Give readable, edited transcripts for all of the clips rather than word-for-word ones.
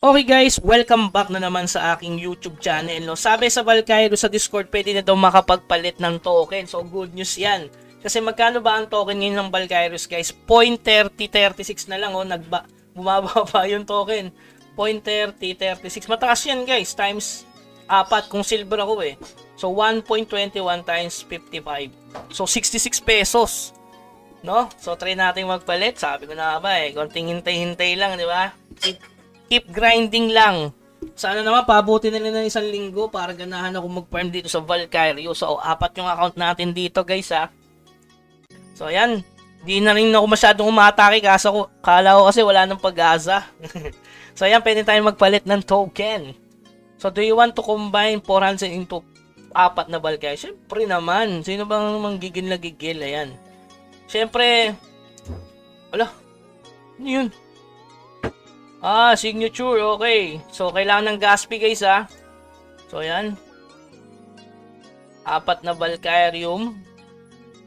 Okay guys, welcome back na naman sa aking YouTube channel. No? Sabi sa Valkyro sa Discord, pwede na daw makapagpalit ng token. So good news yan. Kasi magkano ba ang token ngayon ng Valkyros guys? 0.3036 na lang. Bumaba pa yung token. 0.3036. Mataas yan guys. Times 4 kung silver ako eh. So 1.21 times 55. So 66 pesos. No? So try natin magpalit. Sabi ko na ba eh. Konting hintay-hintay lang, di ba? Keep grinding lang. Sana naman pabuti na rin ng 1 linggo para ganahan ako mag-farm dito sa Valkyrio. So 4 yung account natin dito guys ha. So ayan. Di na rin ako masyadong umatake kasi kala ko kasi wala nang pag-asa. So ayan, pwede tayong magpalit ng token. So do you want to combine 400 into 4 na Valkyrio? Siyempre naman. Sino bang manggigil na gigil? Ayan. Siyempre. Wala. Ano yun? Signature, okay. So, kailangan ng gas fee guys ha. So, ayan. 4 na Valkyrium.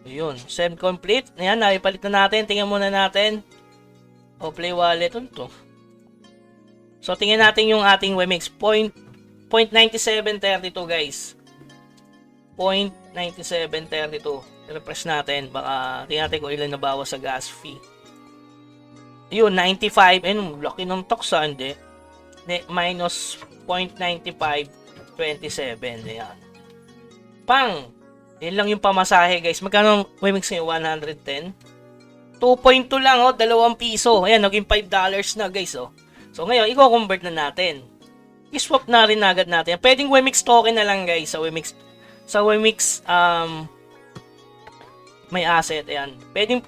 Ayun, send complete. Ayan, naipalit na natin. Tingnan muna natin. Play wallet. Ano to? So, tingnan natin yung ating WMX. 0.9732 guys. 0.9732. I-refresh natin. Baka tingnan natin kung ilan nabawas sa gas fee. Yun, 95. Ayun, laki ng tox hindi. Minus 0.9527. Ayan. Pang! Yan lang yung pamasahe, guys. Magkano WMX ngayon? 110? 2.2 lang, 2 piso. Ayan, naging $5 na, guys, So, ngayon, i-convert na natin. I-swap na rin agad natin. Pwedeng WMX token na lang, guys, sa WMX, may asset, ayan. Pwedeng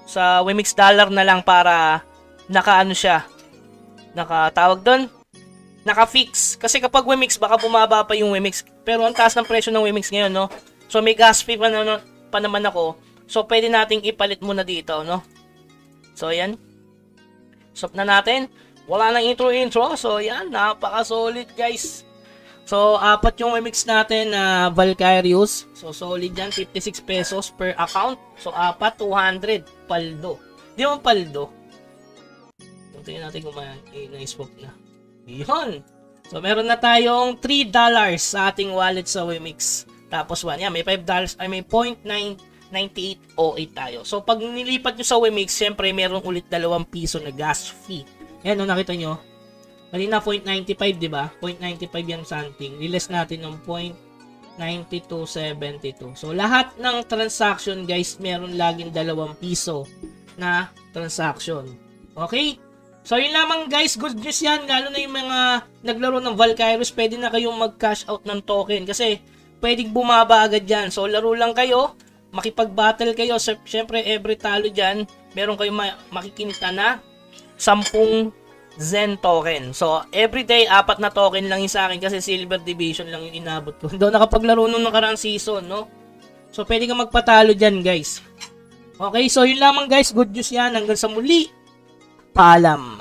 sa WMX dollar na lang para naka-ano siya. Nakatawag doon. Naka-fix. Kasi kapag WMX, baka bumaba pa yung WMX. Pero ang taas ng presyo ng WMX ngayon, no? So may gas fee pa naman ako. So pwede nating ipalit muna dito, no? So ayan. Stop na natin. Wala nang intro. So ayan, napaka-solid guys. So, 4 yung WMX natin na Valkyrios. So, solid yan. 56 pesos per account. So, 4, 200. Paldo. Di mo paldo. Tingnan natin kung na-swap na. Yun. So, meron na tayong $3 sa ating wallet sa WMX. Tapos, 1. Yan, may $5. Ay, may 0.9808 tayo. So, pag nilipat nyo sa WMX, syempre, meron ulit 2 piso na gas fee. Yan, nakita nyo. Kanina 0.95, di ba? 0.95 yan something. Release natin ng 0.9272. So, lahat ng transaction, guys, meron laging 2 piso na transaction. Okay? So, yun lamang, guys. Good news yan. Lalo na yung mga naglaro ng Valkyros, pwede na kayong mag-cash out ng token. Kasi, pwedeng bumaba agad yan. So, laro lang kayo. Makipag-battle kayo. Siyempre, every talo dyan, meron kayong makikinita na 10 Zen token. So, everyday 4 na token lang yung sa akin kasi Silver Division lang yung inabot ko. Doon nakapaglaro nung nakarang season, no? So, pwede ka magpatalo dyan, guys. Okay, so yun lamang, guys. Good news yan. Hanggang sa muli. Paalam.